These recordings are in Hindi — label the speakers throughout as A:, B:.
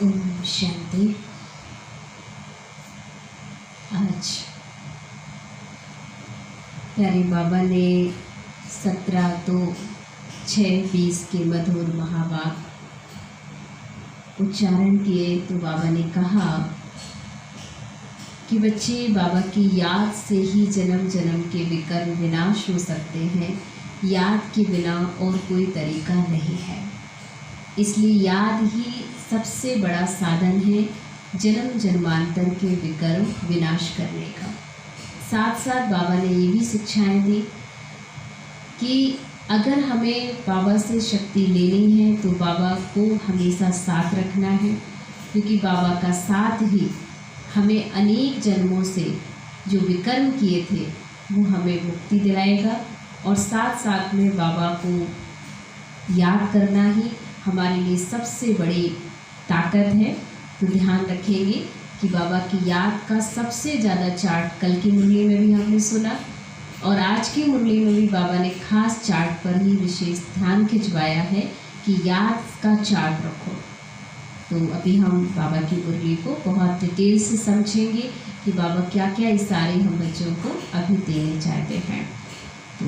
A: ओम शांति। आज प्यारे बाबा ने 17 तो 6:20 के मधुर महावाक्य उच्चारण किए। तो बाबा ने कहा कि बच्चे, बाबा की याद से ही जन्म जन्म के विकर्म विनाश हो सकते हैं। याद के बिना और कोई तरीका नहीं है। इसलिए याद ही सबसे बड़ा साधन है जन्म जन्मांतर के विकर्म विनाश करने का। साथ साथ बाबा ने ये भी शिक्षाएं दी कि अगर हमें बाबा से शक्ति लेनी है तो बाबा को हमेशा साथ रखना है, क्योंकि बाबा का साथ ही हमें अनेक जन्मों से जो विकर्म किए थे वो हमें मुक्ति दिलाएगा। और साथ साथ में बाबा को याद करना ही हमारे लिए सबसे बड़ी ताकत है। तो ध्यान रखेंगे कि बाबा की याद का सबसे ज़्यादा चार्ट कल की मुरली में भी हमने सुना, और आज की मुरली में भी बाबा ने खास चार्ट पर ही विशेष ध्यान खिंचवाया है कि याद का चार्ट रखो। तो अभी हम बाबा की मुरली को बहुत डिटेल से समझेंगे कि बाबा क्या क्या इशारे हम बच्चों को अभी देने चाहते हैं। तो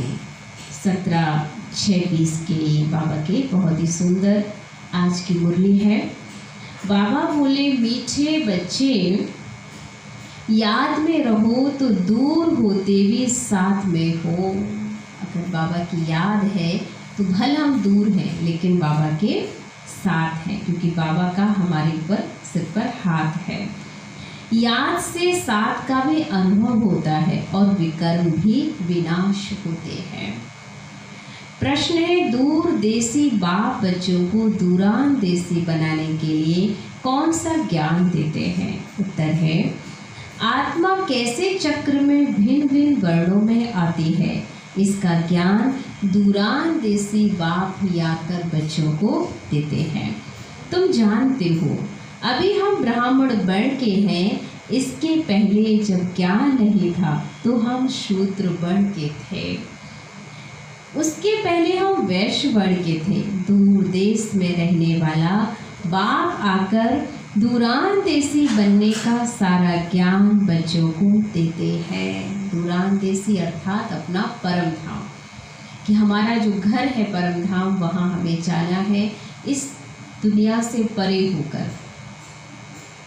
A: 17:6:20 के बाबा के बहुत ही सुंदर आज की मुरली है। बाबा बोले, मीठे बच्चे, याद में रहो तो दूर होते भी साथ में हो। अगर बाबा की याद है तो भले हम दूर हैं लेकिन बाबा के साथ हैं, क्योंकि बाबा का हमारे ऊपर सिर पर हाथ है। याद से साथ का भी अनुभव होता है और विकर्म भी विनाश होते हैं। प्रश्न है, दूर देसी बाप बच्चों को दूरान देसी बनाने के लिए कौन सा ज्ञान देते हैं? उत्तर है, आत्मा कैसे चक्र में भिन्न भिन्न वर्णों में आती है, इसका ज्ञान दूरान देसी बाप याकर बच्चों को देते हैं। तुम जानते हो, अभी हम ब्राह्मण वर्ण के हैं। इसके पहले जब ज्ञान नहीं था तो हम शूद्र वर्ण के थे। उसके पहले हम वैश्य वर्ण के थे। दूर देश में रहने वाला बाप आकर दूरान देसी बनने का सारा ज्ञान बच्चों को देते हैं। दूरान देसी अर्थात अपना परम धाम, कि हमारा जो घर है परम धाम, वहाँ हमें जाना है इस दुनिया से परे होकर।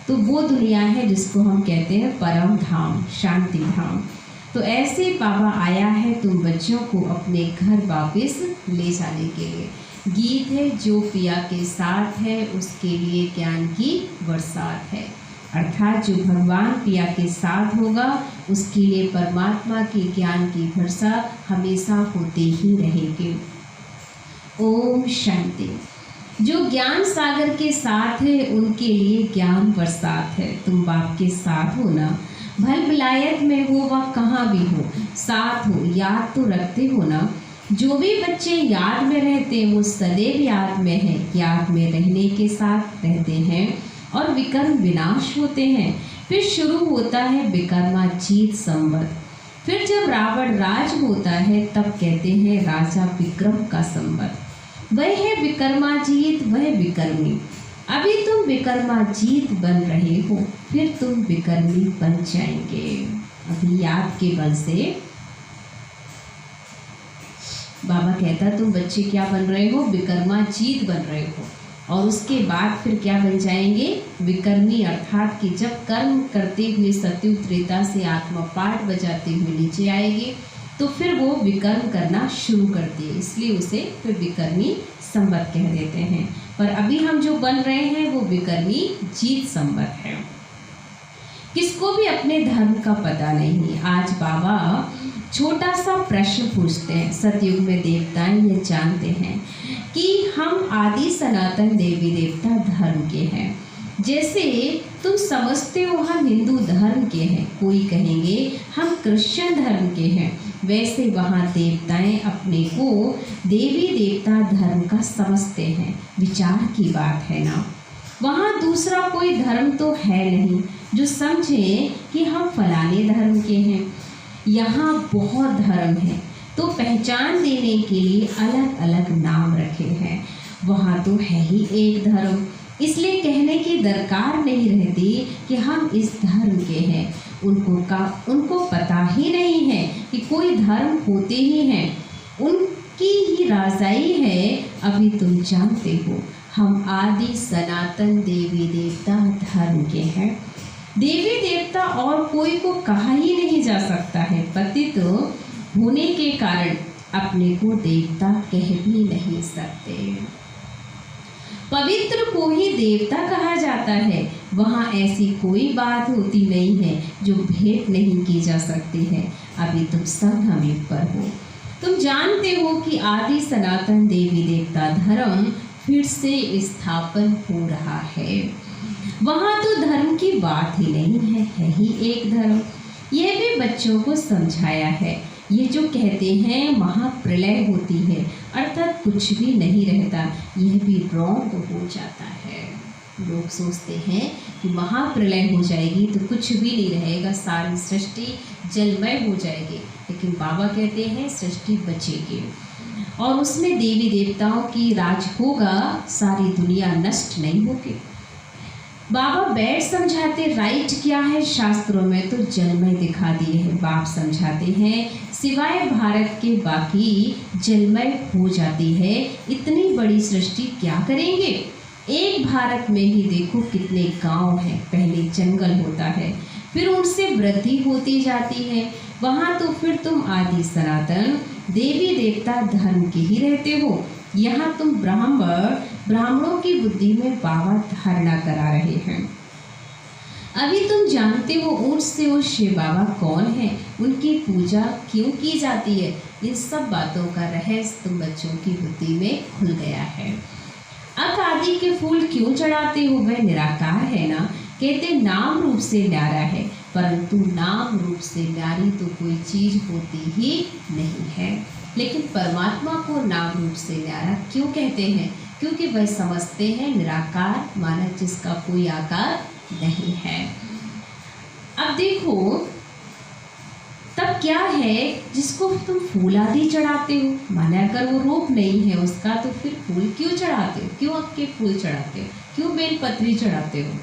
A: तो वो दुनिया है जिसको हम कहते हैं परम धाम, शांति धाम। तो ऐसे बाबा आया है तुम बच्चों को अपने घर वापस ले जाने के लिए। गीत है, जो पिया के साथ है उसके लिए ज्ञान की बरसात है। अर्थात जो भगवान पिया के साथ होगा उसके लिए परमात्मा के ज्ञान की वर्षा हमेशा होते ही रहेगी। ओम शांति। जो ज्ञान सागर के साथ है उनके लिए ज्ञान बरसात है। तुम बाप के साथ हो ना, भल विलायत में हो व कहाँ भी हो, साथ हो, याद तो रखते हो ना। जो भी बच्चे याद में रहते हैं वो सदैव याद में है, याद में रहने के साथ रहते हैं और विकर्म विनाश होते हैं। फिर शुरू होता है विक्रमाजीत संवत। फिर जब रावण राज होता है तब कहते हैं राजा विक्रम का संवत। वह है विक्रमाजीत, वह विकर्मी। अभी तुम विक्रमाजीत बन रहे हो, फिर तुम विकर्मी बन जाएंगे। अभी याद के बल से बाबा कहता तुम बच्चे क्या बन रहे हो? विक्रमाजीत बन रहे हो। और उसके बाद फिर क्या बन जाएंगे? विकर्मी। अर्थात कि जब कर्म करते हुए सत्युग त्रेता से आत्मा पाठ बजाते हुए नीचे आएगी तो फिर वो विकर्म करना शुरू करती है, इसलिए उसे फिर विकर्मी संवत कह देते हैं। पर अभी हम जो बन रहे हैं वो विकर्मी जीत संवत है। किसको भी अपने धर्म का पता नहीं। आज बाबा छोटा सा प्रश्न पूछते हैं। सतयुग में देवताएं ये जानते हैं कि हम आदि सनातन देवी देवता धर्म के हैं। जैसे तुम समझते हो हम हिंदू धर्म के हैं, कोई कहेंगे हम क्रिश्चियन धर्म के हैं, वैसे वहाँ देवताएं अपने को देवी देवता धर्म का समझते हैं। विचार की बात है ना। वहाँ दूसरा कोई धर्म तो है नहीं जो समझे कि हम फलाने धर्म के हैं। यहाँ बहुत धर्म है, तो पहचान देने के लिए अलग अलग नाम रखे हैं। वहाँ तो है ही एक धर्म, इसलिए कहने की दरकार नहीं रहती कि हम इस धर्म के हैं। उनको पता ही नहीं है कि कोई धर्म होते ही हैं, उनकी ही राजाई है। अभी तुम जानते हो हम आदि सनातन देवी देवता धर्म के हैं। देवी देवता और कोई को कहा ही नहीं जा सकता है। पतित होने के कारण अपने को देवता कह भी नहीं सकते। पवित्र को ही देवता कहा जाता है। वहाँ ऐसी कोई बात होती नहीं है जो भेंट नहीं की जा सकती है। अभी तुम सब हम ऊपर हो। तुम जानते हो कि आदि सनातन देवी देवता धर्म फिर से स्थापन हो रहा है। वहाँ तो धर्म की बात ही नहीं है ही एक धर्म। यह भी बच्चों को समझाया है। ये जो कहते हैं महाप्रलय होती है अर्थात कुछ भी नहीं रहता, यह भी रॉन्ग हो जाता है। लोग सोचते हैं कि महाप्रलय हो जाएगी तो कुछ भी नहीं रहेगा, सारी सृष्टि जलमय हो जाएगी। लेकिन बाबा कहते हैं सृष्टि बचेगी और उसमें देवी देवताओं की राज होगा, सारी दुनिया नष्ट नहीं होगी। बाबा बैठ समझाते राइट क्या है शास्त्रों में तो जलमय दिखा दिए हैं। बाप समझाते हैं सिवाय भारत के बाकी जलमय हो जाती है। इतनी बड़ी सृष्टि क्या करेंगे? एक भारत में ही देखो कितने गांव हैं। पहले जंगल होता है, फिर उनसे वृद्धि होती जाती है। वहाँ तो फिर तुम आदि सनातन देवी देवता धर्म के ही रहते हो। यहाँ तुम ब्राह्मणों की बुद्धि में बाबा धारणा करा रहे हैं। अभी तुम जानते हो ऊंच से ऊंच शिव बाबा कौन है, उनकी पूजा क्यों की जाती है। इन सब बातों का रहस्य तुम बच्चों की बुद्धि में खुल गया है। अब आदि के फूल क्यों चढ़ाते हो? वह निराकार है ना। कहते नाम रूप से न्यारा है, परंतु नाम रूप से न्यारी तो कोई चीज होती ही नहीं है। लेकिन परमात्मा को नाम रूप से न्यारा क्यों कहते हैं? क्योंकि वह समझते हैं निराकार माना जिसका कोई आकार नहीं है। अब देखो तब क्या है जिसको तुम फूल आदि चढ़ाते हो, माना अगर वो रूप नहीं है उसका तो फिर फूल क्यों चढ़ाते हो? क्यों आपके फूल चढ़ाते हो? क्यों बेलपत्री चढ़ाते हो?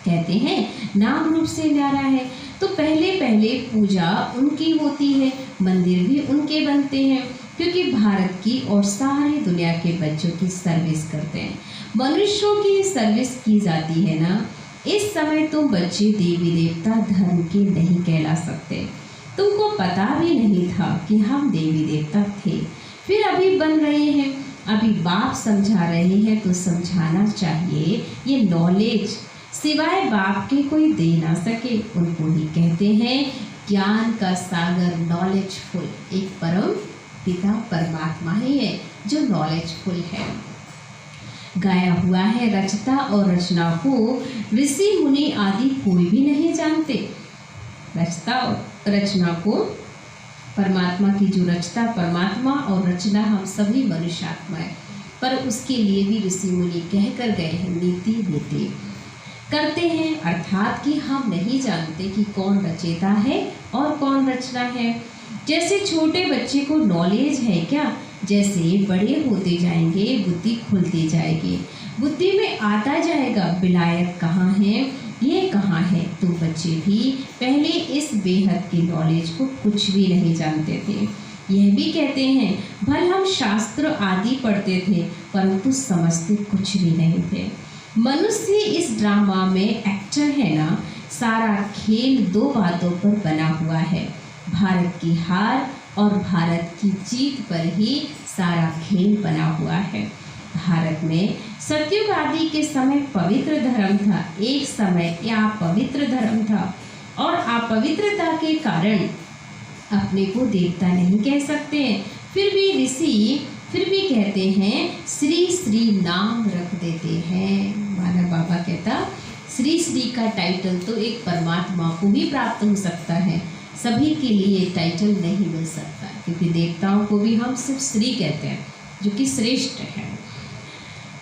A: कहते हैं नाम रूप से न्यारा है। तो पहले पूजा उनकी होती है, मंदिर भी उनके बनते हैं, क्योंकि भारत की और सारी दुनिया के बच्चों की सर्विस करते हैं। मनुष्यों की सर्विस की जाती है ना। इस समय तुम बच्चे देवी देवता धर्म के नहीं कहला सकते। तुमको पता भी नहीं था कि हम देवी देवता थे, फिर अभी बन रहे हैं। अभी बाप समझा रहे हैं तो समझाना चाहिए। ये नॉलेज सिवाय बाप के कोई दे ना सके। उनको ही कहते हैं ज्ञान का सागर नॉलेजफुल। एक परम पिता परमात्मा ही है जो नॉलेजफुल है। गाया हुआ है रचता और रचना को ऋषि मुनि आदि कोई भी नहीं जानते। रचता और रचना को परमात्मा की जो रचता परमात्मा और रचना हम सभी मनुष्य आत्माएं, पर उसके लिए भी ऋषि मुनि कह कर गए हैं नीति करते हैं। अर्थात कि हम नहीं जानते कि कौन रचेता है और कौन रचना है। जैसे छोटे बच्चे को नॉलेज है क्या, जैसे बड़े होते जाएंगे बुद्धि खुलती जाएगी, बुद्धि में आता जाएगा विलायत कहाँ है, ये कहाँ है। तो बच्चे भी पहले इस बेहद की नॉलेज को कुछ भी नहीं जानते थे। यह भी कहते हैं भल हम शास्त्र आदि पढ़ते थे परंतु समझते कुछ भी नहीं थे। मनुष्य इस ड्रामा में एक्टर है ना। सारा खेल दो बातों पर बना हुआ है, भारत की हार और भारत की जीत पर ही सारा खेल बना हुआ है। भारत में सतयुग आदि के समय पवित्र धर्म था, एक समय यह अपवित्र धर्म था और अपवित्रता के कारण अपने को देवता नहीं कह सकते हैं। फिर भी ऋषि फिर भी कहते हैं श्री श्री नाम रख देते हैं। माना बाबा कहता श्री श्री का टाइटल तो एक परमात्मा को ही प्राप्त हो सकता है, सभी के लिए टाइटल नहीं मिल सकता, क्योंकि देवताओं को भी हम सिर्फ श्री कहते हैं जो कि श्रेष्ठ है।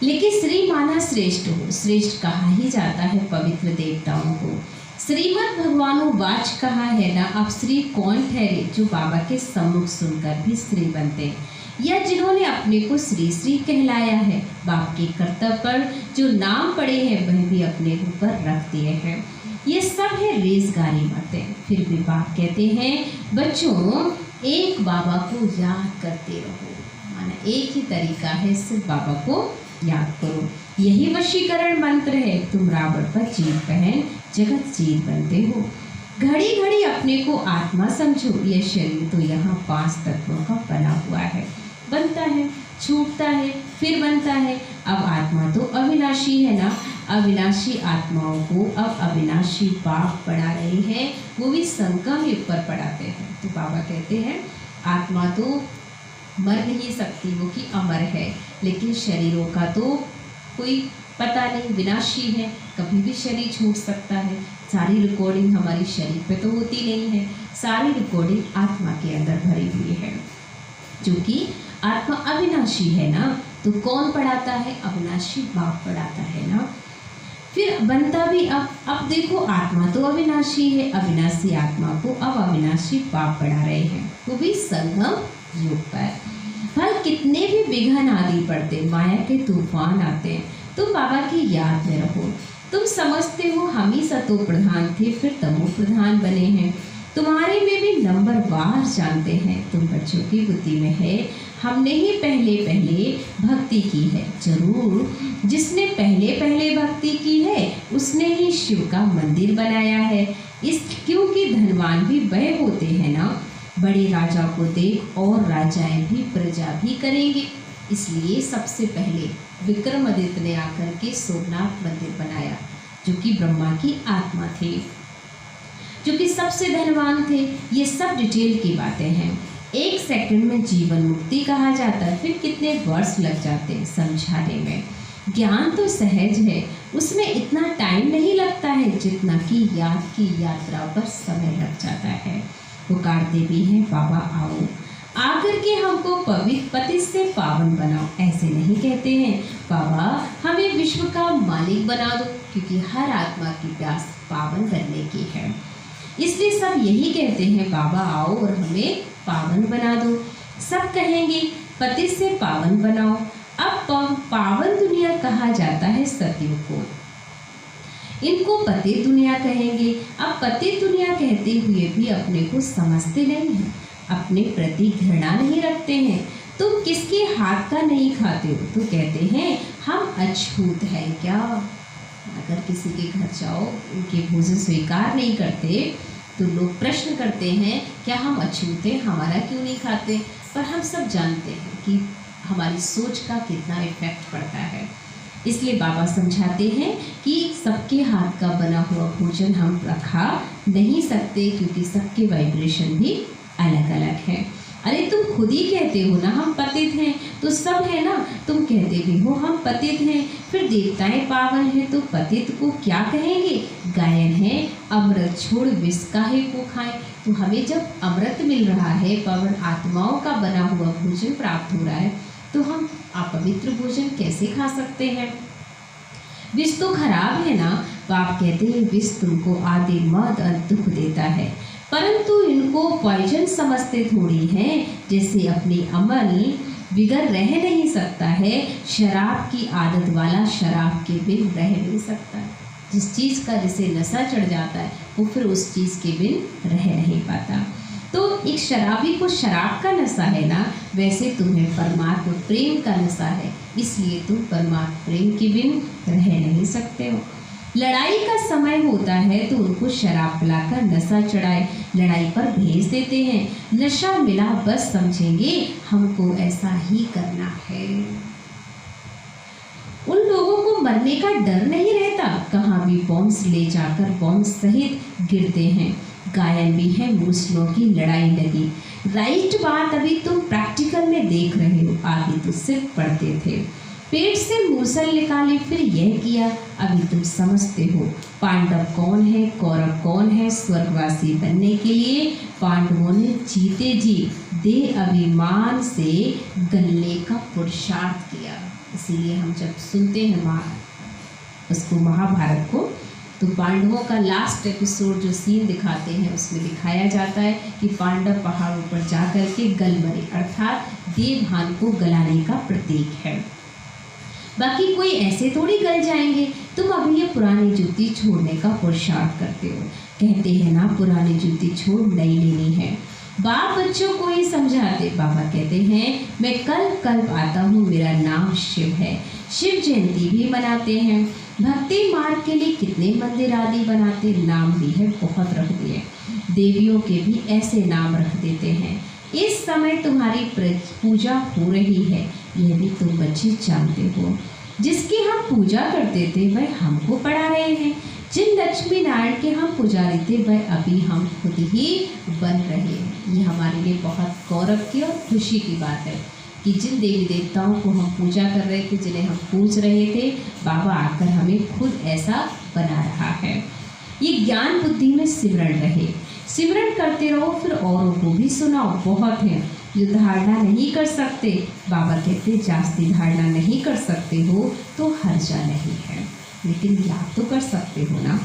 A: लेकिन श्री माना श्रेष्ठ हो, श्रेष्ठ कहा ही जाता है पवित्र देवताओं को। श्रीमद् भगवानो वाच कहा है ना। अब श्री कौन ठहरे जो बाबा के सम्मुख सुनकर भी श्री बनते हैं। या जिन्होंने अपने को श्री श्री कहलाया है, बाप के कर्तव्य पर जो नाम पड़े हैं वह भी अपने ऊपर रख दिए हैं। ये सब है रेजगारी बातें। फिर भी बाप कहते हैं बच्चों एक बाबा को याद करते रहो, माना एक ही तरीका है, सिर्फ बाबा को याद करो। यही वशीकरण मंत्र है। तुम रावण पर जीत पहन जगत जीत बनते हो। घड़ी घड़ी अपने को आत्मा समझो। यह शरीर तो यहाँ 5 तत्वों का बना हुआ है, बनता है, छूटता है, फिर बनता है। अब आत्मा तो अविनाशी है ना। अविनाशी आत्माओं को अब अविनाशी बाप पढ़ा रहे हैं, वो भी संगम युग पर पढ़ाते हैं। तो बाबा कहते हैं आत्मा तो मर नहीं सकती, वो कि अमर है, लेकिन शरीरों का तो कोई पता नहीं, विनाशी है, कभी भी शरीर छूट सकता है। सारी रिकॉर्डिंग हमारी शरीर पे तो होती नहीं है, सारी रिकॉर्डिंग आत्मा के अंदर भरी हुई है, जो कि आत्मा अविनाशी है ना। तो कौन पढ़ाता है? अविनाशी बाप पढ़ाता है ना। फिर बनता भी अब देखो आत्मा तो अविनाशी है, अविनाशी आत्मा को अब अविनाशी बाप पढ़ा रहे हैं, वो भी संगम युग पर। फल कितने भी विघ्न आदि पड़ते, माया के तूफान आते हैं, तुम बाबा की याद में रहो। तुम समझते हो हम ही सतो प्रधान थे, फिर तमो प्रधान बने हैं। तुम्हारे में भी नंबर वार जानते हैं, तुम बच्चों की बुद्धि में है। हमने ही पहले पहले भक्ति की है, जरूर जिसने पहले पहले भक्ति की है उसने ही शिव का मंदिर बनाया है। इस क्योंकि धनवान भी वह होते हैं ना। बड़े राजा को देख और राजाएं भी प्रजा भी करेंगे, इसलिए सबसे पहले विक्रमादित्य ने आकर के सोमनाथ मंदिर बनाया, जो कि ब्रह्मा की आत्मा थे, जो कि सबसे धनवान थे। ये सब डिटेल की बातें हैं। 1 सेकंड में जीवन मुक्ति कहा जाता है, फिर कितने वर्ष लग जाते हैं समझाने में। ज्ञान तो सहज है, उसमें इतना टाइम नहीं लगता है जितना कि याद की यात्रा पर समय लग जाता है। पुकारते भी हैं बाबा आओ, आकर के हमको पवित्र पतित से पावन बनाओ। ऐसे नहीं कहते हैं बाबा हमें विश्व का मालिक बना दो, क्योंकि हर आत्मा की प्यास पावन बनने की है। इसलिए सब यही कहते हैं बाबा आओ और हमें पावन बना दो। सब कहेंगे पतित से पावन बनाओ। अब पावन दुनिया कहा जाता है सतयुग को, इनको पतित दुनिया कहेंगे। अब पतित दुनिया कहते हुए भी अपने को समझते नहीं हैं, अपने प्रति घृणा नहीं रखते हैं। तुम किसके हाथ का नहीं खाते हो? तो कहते हैं हम अछूत हैं क्या? अगर किसी के घर जाओ उनके भोजन स्वीकार नहीं करते तो लोग प्रश्न करते हैं क्या हम अछूत हैं, हमारा क्यों नहीं खाते? पर हम सब जानते हैं कि हमारी सोच का कितना इफेक्ट पड़ता है। इसलिए बाबा समझाते हैं कि सबके हाथ का बना हुआ भोजन हम रखा नहीं सकते, क्योंकि सबके वाइब्रेशन भी अलग अलग है। अरे तुम खुद ही कहते हो ना हम पतित हैं, तो सब है ना, तुम कहते भी हो हम पतित हैं। फिर देवताएं पावन हैं तो पतित को क्या कहेंगे? गायन है अमृत छोड़ विष काहे को खाएं। तो हमें जब अमृत मिल रहा है, पवन आत्माओं का बना हुआ भोजन प्राप्त हो रहा है, तो हम अपवित्र भोजन कैसे खा सकते हैं? विष तो खराब है ना। बाप कहते हैं विष तुमको आदि मद और दुख देता है, परंतु इनको पॉइजन समझते थोड़ी हैं। जैसे अपनी अमल बिगड़ रह नहीं सकता है, शराब की आदत वाला शराब के बिन रह नहीं सकता। जिस चीज़ का जिसे नशा चढ़ जाता है वो फिर उस चीज़ के बिन रह नहीं पाता। तो एक शराबी को शराब का नशा है ना, वैसे तुम्हें परमात्मा प्रेम का नशा है, इसलिए तुम परमात्मा प्रेम के बिन रह नहीं सकते हो। लड़ाई का समय होता है तो उनको शराब पिलाकर नशा चढ़ाए लड़ाई पर भेज देते हैं। नशा मिला बस समझेंगे हमको ऐसा ही करना है। उन लोगों को मरने का डर नहीं रहता, कहाँ भी बॉम्ब्स ले जाकर बॉम्ब सहित गिरते हैं। गायन भी है मूसलों की लड़ाई लगी। राइट बात अभी तुम प्रैक्टिकल में देख रहे हो, आगे तो सिर्फ पढ़ते थे। पेट से मूसल निकाले फिर यह किया, अभी तुम समझते हो। पांडव कौन है, कौरव कौन है? स्वर्गवासी बनने के लिए पांडवों ने जीते जी दे अभिमान से गलने का पुरुषार्थ किया। इसीलिए हम जब सुनते हैं उसको महाभारत को, तो पांडवों का लास्ट एपिसोड जो सीन दिखाते हैं उसमें दिखाया जाता है कि पांडव पहाड़ों पर जाकर के गल मरे, अर्थात देवभान को गलाने का प्रतीक है। बाकी कोई ऐसे थोड़ी गल जाएंगे। तुम अभी ये पुरानी जूती छोड़ने का पुरुषार्थ करते हो। कहते हैं ना, पुरानी जूती छोड़ नई लेनी है। बाप बच्चों को ही समझाते। बाबा कहते हैं, मैं कल आता हूँ, मेरा नाम शिव है। शिव जयंती भी मनाते हैं। भक्ति मार्ग के लिए कितने मंदिर आदि बनाते, नाम भी है बहुत रख दिए। देवियों के भी ऐसे नाम रख देते हैं। इस समय तुम्हारी पूजा हो रही है, यह भी तुम बच्चे जानते हो। जिसकी हम पूजा करते थे वह हमको पढ़ा रहे हैं। जिन लक्ष्मी नारायण के हम पुजारी थे वह अभी हम खुद ही बन रहे हैं। ये हमारे लिए बहुत गौरव की और खुशी की बात है कि जिन देवी देवताओं को हम पूजा कर रहे थे, जिन्हें हम पूज रहे थे, बाबा आकर हमें खुद ऐसा बना रहा है। ये ज्ञान बुद्धि में सिमरण रहे, सिमरण करते रहो, फिर औरों को भी सुनाओ। बहुत है जो धारणा नहीं कर सकते, बाबा कहते जास्ती धारणा नहीं कर सकते हो तो हर्जा नहीं है, लेकिन याद तो कर सकते हो ना।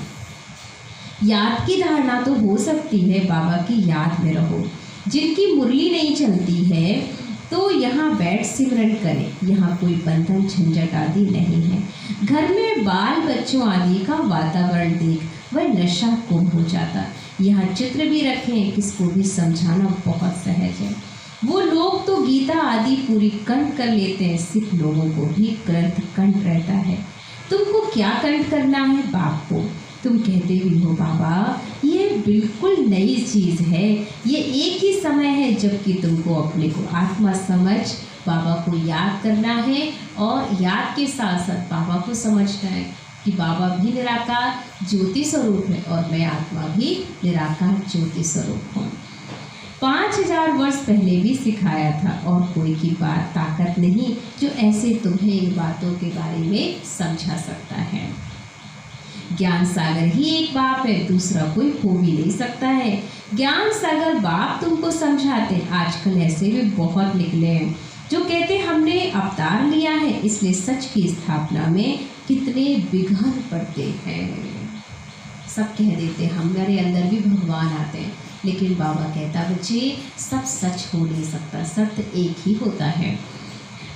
A: याद की धारणा तो हो सकती है, बाबा की याद में रहो। जिनकी मुरली नहीं चलती है तो यहाँ बैठ सिमरन करें। यहाँ कोई बंधन झंझट आदि नहीं है। घर में बाल बच्चों आदि का वातावरण देख वह नशा गुम हो जाता। यहाँ चित्र भी रखें, किसको भी समझाना बहुत सहज है। वो लोग तो गीता आदि पूरी कंठ कर लेते हैं, सिर्फ लोगों को भी ग्रंथ कंठ रहता है। तुमको क्या कंठ करना है? बाप को। तुम कहते भी हो बाबा ये बिल्कुल नई चीज़ है, ये एक ही समय है जबकि तुमको अपने को आत्मा समझ बाबा को याद करना है, और याद के साथ साथ बाबा को समझना है कि बाबा भी निराकार ज्योति स्वरूप है और मैं आत्मा भी निराकार ज्योति स्वरूप हूँ। 5000 वर्ष पहले भी सिखाया था, और कोई की बात ताकत नहीं जो ऐसे तुम्हें इन बातों के बारे में समझा सकता है। ज्ञान सागर ही एक बाप है, दूसरा कोई हो भी नहीं सकता है। ज्ञान सागर बाप तुमको समझाते। आजकल ऐसे भी बहुत निकले हैं जो कहते हमने अवतार लिया है, इसलिए सच की स्थापना में कितने विघ्न पड़ते हैं। सब कह देते हमारे अंदर भी भगवान आते हैं, लेकिन बाबा कहता बच्चे सब सच हो नहीं सकता, सत्य एक ही होता है।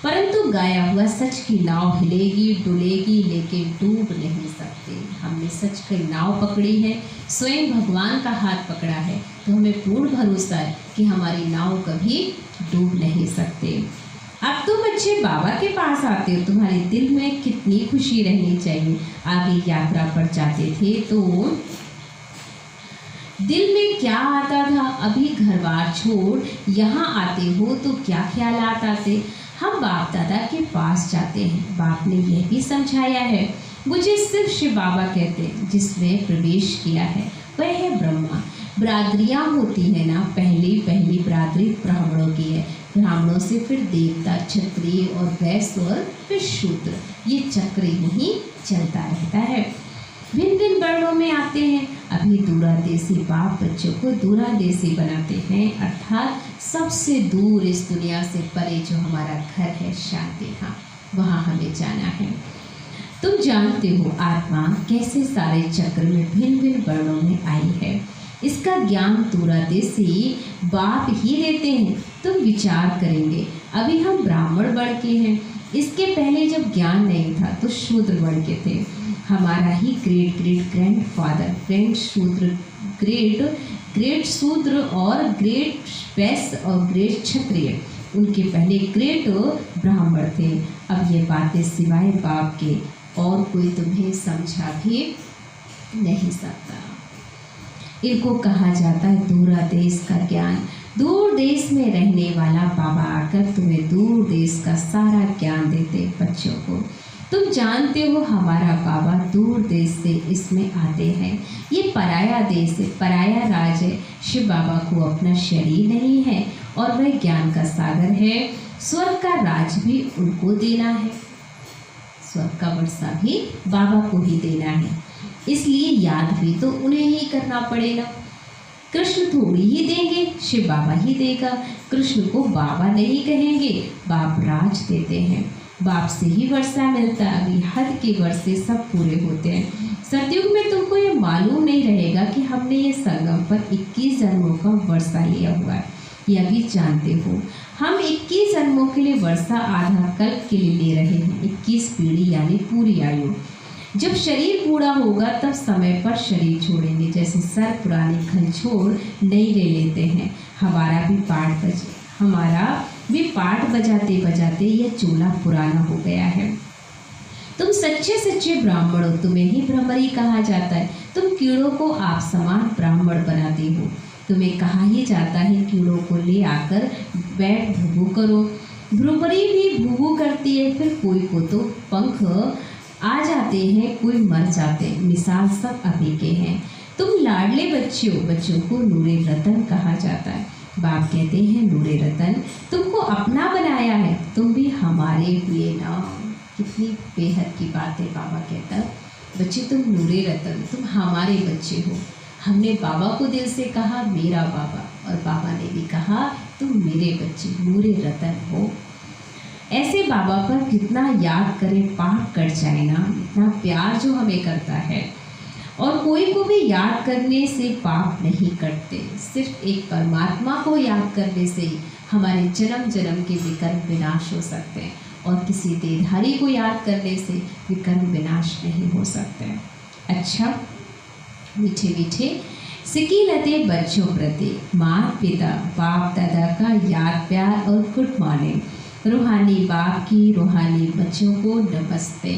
A: परंतु गाया हुआ सच की नाव हिलेगी डुलेगी, लेकिन डूब नहीं सकते। हमने सच की नाव पकड़ी है, स्वयं भगवान का हाथ पकड़ा है, तो हमें पूर्ण भरोसा है कि हमारी नाव कभी डूब नहीं सकते। अब तुम बच्चे बाबा के पास आते हो, तुम्हारे दिल में कितनी खुशी रहनी चाहिए। आगे यात्रा पर जाते थे तो दिल में क्या आता था, अभी घर बार छोड़ यहाँ आते हो तो क्या ख्यालात आते। हम बाप दादा के पास जाते हैं, बाप ने यह भी समझाया है। मुझे सिर्फ शिव बाबा कहते हैं, जिसने प्रवेश किया है वह है ब्रह्मा। बरादरियाँ होती है ना, पहली बरादरी ब्राह्मणों की है, ब्राह्मणों से फिर देवता, क्षत्रिय और वैश्य और फिर शूद्र, ये चक्र ही चलता रहता है। भिन्न भिन्न वर्णों में आते हैं। अभी दूरादेशी बाप बच्चों को दूरादेशी बनाते हैं, अर्थात सबसे दूर इस दुनिया से परे जो हमारा घर है शांति धाम, वहाँ हमें जाना है। तुम जानते हो आत्मा कैसे सारे चक्र में भिन्न भिन्न वर्णों में आई है, इसका ज्ञान दूरादेशी बाप ही देते हैं। तुम विचार करेंगे, अभी हम ब्राह्मण वर्ण के हैं, इसके पहले जब ज्ञान नहीं था तो शूद्र वर्ण के थे। हमारा ही great great grandfather great शूद्र और ग्रेट वैश्य और ग्रेट क्षत्रिय, उनके पहले ग्रेट ब्राह्मण थे। अब ये बातें सिवाय बाप के और कोई तुम्हें समझा भी नहीं सकता। इनको कहा जाता है दूरादेश का ज्ञान। दूर देश में रहने वाला बाबा आकर तुम्हें दूर देश का सारा ज्ञान देते बच्चों को। तुम जानते हो हमारा बाबा दूर देश से इसमें आते हैं। ये पराया देश है, पराया राज है। शिव बाबा को अपना शरीर नहीं है और वह ज्ञान का सागर है। स्वर्ग का राज भी उनको देना है, स्वर्ग का वर्षा भी बाबा को ही देना है, इसलिए याद भी तो उन्हें ही करना पड़ेगा। कृष्ण थोड़ी ही देंगे, शिव बाबा ही देगा। कृष्ण को बाबा नहीं कहेंगे, बाप राज देते हैं, बाप से ही वर्षा मिलता है। अभी हद के वर्षे सब पूरे होते हैं, सतयुग में तुमको ये मालूम नहीं रहेगा कि हमने ये संगम पर 21 जन्मों का वर्षा लिया हुआ है, यह भी जानते हो। हम 21 जन्मों के लिए वर्षा आधा कल्प के लिए ले रहे हैं, 21 पीढ़ी यानी पूरी आयु। जब शरीर बूढ़ा होगा तब समय पर शरीर छोड़ेंगे, जैसे सर पुरानी खल छोड़ नई ले लेते हैं। हमारा भी पाठ बजाते बजाते यह चोला पुराना हो गया है। तुम सच्चे सच्चे ब्राह्मण हो, तुम्हें ही भ्रमरी कहा जाता है। तुम कीड़ों को आप समान ब्राह्मण बनाते हो। तुम्हें कहा ही जाता है कीड़ों को ले आकर बैठ भूभू करो। भ्रमरी भी भूभू करती है, फिर कोई को तो पंख आ जाते हैं, कोई मर जाते हैं। मिसाल सब अभी के हैं। तुम लाडले बच्चे हो, बच्चों को नूरे रतन कहा जाता है। बाप कहते हैं नूरे रतन तुमको अपना बनाया है, तुम भी हमारे हुए ना। कितनी बेहद की बात है। बाबा कहता बच्चे तुम नूरे रतन, तुम हमारे बच्चे हो। हमने बाबा को दिल से कहा मेरा बाबा, और बाबा ने भी कहा तुम मेरे बच्चे नूरे रतन हो। ऐसे बाबा पर कितना याद करें पाप कट जाए ना, इतना प्यार जो हमें करता है। और कोई को भी याद करने से पाप नहीं कटते, सिर्फ एक परमात्मा को याद करने से ही हमारे जन्म जन्म के विकर्म विनाश हो सकते हैं, और किसी देहधारी को याद करने से विकर्म विनाश नहीं हो सकते। अच्छा, मीठे मीठे सिकीलते बच्चों प्रति माता पिता बाप दादा का याद प्यार और गुड मॉर्निंग। रूहानी बाप की रूहानी बच्चों को नमस्ते।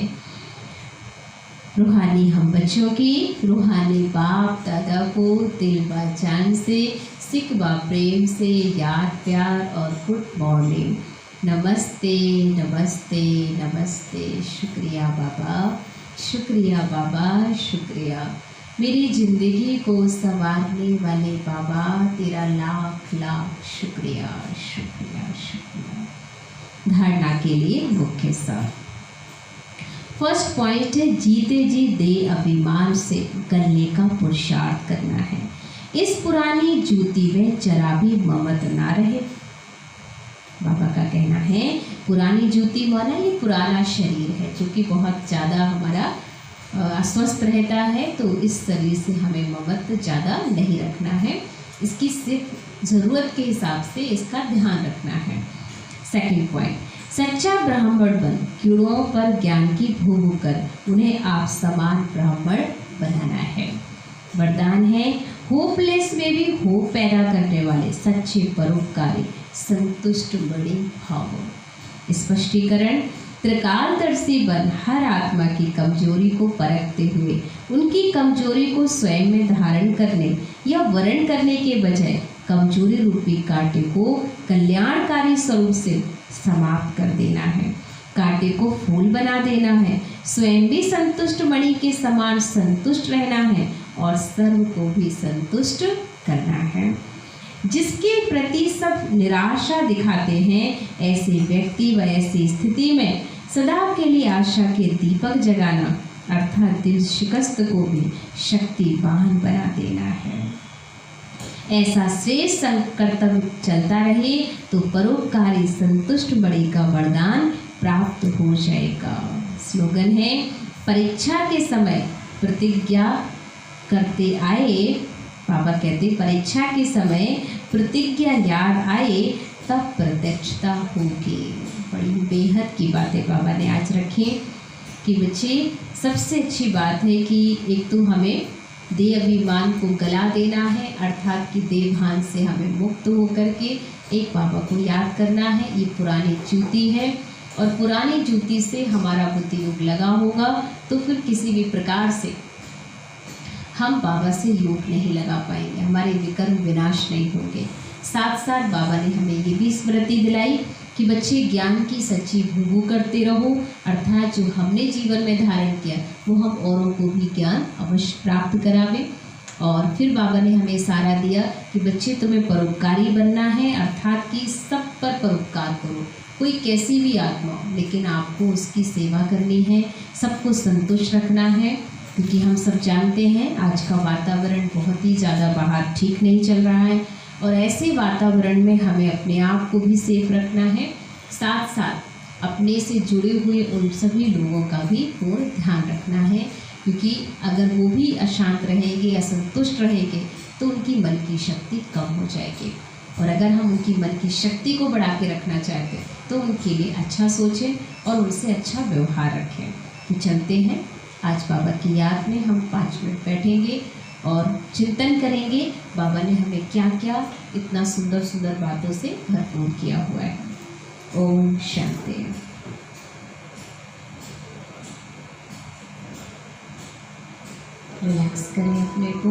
A: रूहानी हम बच्चों की रूहानी बाप दादा को दिल व जान से सिक व प्रेम से याद प्यार और गुड मॉर्निंग। नमस्ते नमस्ते नमस्ते। शुक्रिया बाबा, शुक्रिया बाबा, शुक्रिया। मेरी ज़िंदगी को संवारने वाले बाबा, तेरा लाख लाख शुक्रिया शुक्रिया शुक्रिया। धारणा के लिए मुख्य सार। फर्स्ट पॉइंट है जीते जी दे अभिमान से गलने का पुरुषार्थ करना है। इस पुरानी जूती में जरा भी ममत ना रहे। बाबा का कहना है पुरानी जूती माना ये पुराना शरीर है जो कि बहुत ज़्यादा हमारा अस्वस्थ रहता है, तो इस शरीर से हमें ममत ज़्यादा नहीं रखना है। इसकी सिर्फ ज़रूरत के हिसाब से इसका ध्यान रखना है। सेकंड पॉइंट, सच्चा ब्राह्मण बन कीड़ों पर ज्ञान की भूभू कर उन्हें आप समान ब्राह्मण बनाना है। वरदान है होपलेस में भी होप पैदा करने वाले सच्चे परोपकारी संतुष्ट बड़े भाव। स्पष्टीकरण, त्रिकालदर्शी बन हर आत्मा की कमजोरी को परखते हुए उनकी कमजोरी को स्वयं में धारण करने या वर्ण करने के बजाय कमजोरी रूपी कांटे को कल्याणकारी स्वरूप से समाप्त कर देना है। कांटे को फूल बना देना है। स्वयं भी संतुष्ट मणि के समान संतुष्ट रहना है और सर्व को भी संतुष्ट करना है। जिसके प्रति सब निराशा दिखाते हैं, ऐसे व्यक्ति व ऐसी स्थिति में सदा के लिए आशा के दीपक जगाना अर्थात दिल शिकस्त को भी शक्तिवान बना देना है। ऐसा श्रेष्ठ कर्तव्य चलता रहे तो परोपकारी संतुष्ट मणि का वरदान प्राप्त हो जाएगा। स्लोगन है परीक्षा के समय प्रतिज्ञा करते आए। बाबा कहते परीक्षा के समय प्रतिज्ञा याद आए तब प्रत्यक्षता होगी। बड़ी बेहद की बातें बाबा ने आज रखी कि बच्चे सबसे अच्छी बात है कि एक तो हमें देह अभिमान को गला देना है, अर्थात कि देह भान से हमें मुक्त होकर के एक बाबा को याद करना है। ये पुरानी जूती है और पुरानी जूती से हमारा बुद्धि योग लगा होगा तो फिर किसी भी प्रकार से हम बाबा से योग नहीं लगा पाएंगे, हमारे विकर्म विनाश नहीं होंगे। साथ साथ बाबा ने हमें ये भी स्मृति दिलाई कि बच्चे ज्ञान की सच्ची भूभू करते रहो, अर्थात जो हमने जीवन में धारण किया वो हम औरों को भी ज्ञान अवश्य प्राप्त करावें। और फिर बाबा ने हमें इशारा दिया कि बच्चे तुम्हें परोपकारी बनना है, अर्थात कि सब पर परोपकार करो। कोई कैसी भी आत्मा हो लेकिन आपको उसकी सेवा करनी है, सबको संतुष्ट रखना है, क्योंकि हम सब जानते हैं आज का वातावरण बहुत ही ज़्यादा बाहर ठीक नहीं चल रहा है और ऐसे वातावरण में हमें अपने आप को भी सेफ रखना है, साथ साथ अपने से जुड़े हुए उन सभी लोगों का भी पूर्ण ध्यान रखना है। क्योंकि अगर वो भी अशांत रहेंगे, असंतुष्ट रहेंगे, तो उनकी मन की शक्ति कम हो जाएगी। और अगर हम उनकी मन की शक्ति को बढ़ा के रखना चाहते हैं तो उनके लिए अच्छा सोचें और उनसे अच्छा व्यवहार रखें। तो चलते हैं, आज बाबा की याद में हम 5 मिनट बैठेंगे और चिंतन करेंगे बाबा ने हमें क्या क्या इतना सुंदर सुंदर बातों से भरपूर किया हुआ है। ओम शांति। रिलैक्स करें अपने को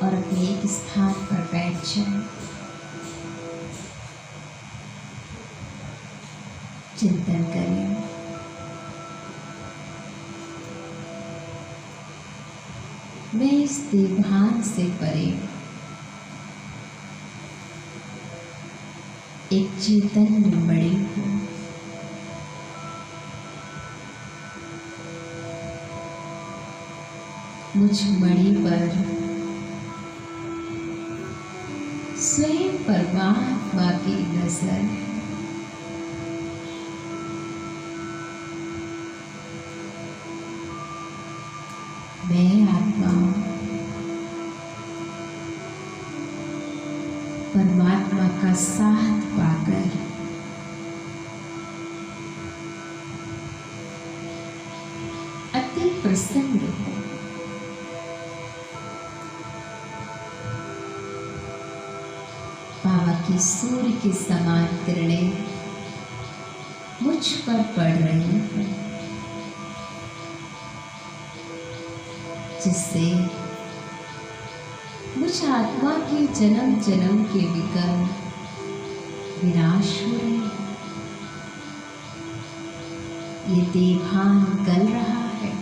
A: और अपने एक स्थान पर बैठ जाएं। चिंतन करें। मैं इस देवभान से परे एक चैतन्य मणि हूँ। मुझ मणि पर स्वयं परमात्मा की नजर है। मैं आत्मा परमात्मा का साथ पाकर अति प्रसन्न हूँ। बाबा की सूर्य के समान किरणें मुझ पर पड़ रही हैं, जिससे मुझ आत्मा के जन्म जन्म के विकर्म विनाश हो रहे हैं। ये देवभान गल रहा है।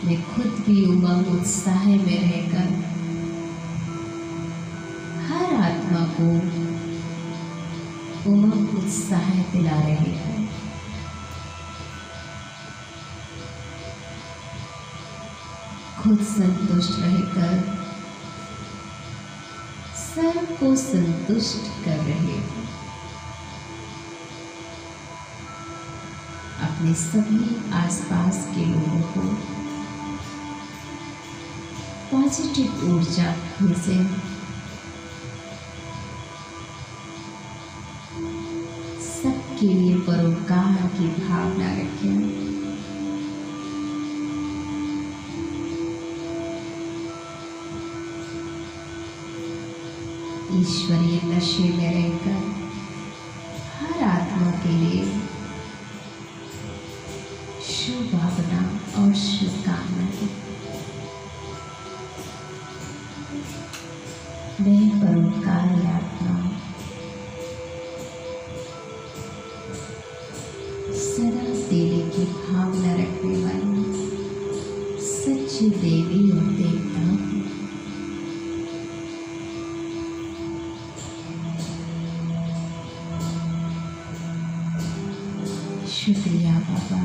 A: मैं खुद भी उमंग उत्साह में रहकर हर आत्मा को उमंग उत्साह दिला रही हूँ। खुद संतुष्ट रहकर सबको संतुष्ट कर रहे हो। अपने सभी आसपास के लोगों को पॉजिटिव ऊर्जा में से सबके लिए परोपकार की भावना रखें। ईश्वरीय नशे में रहकर हर आत्मा के लिए शुभ भावना और शुभकामनाएं। मैं परोपकारी आत्मा सदा देने की भावना रखने वाली सच्ची देवी और देवता हूँ। शुक्रिया बाबा।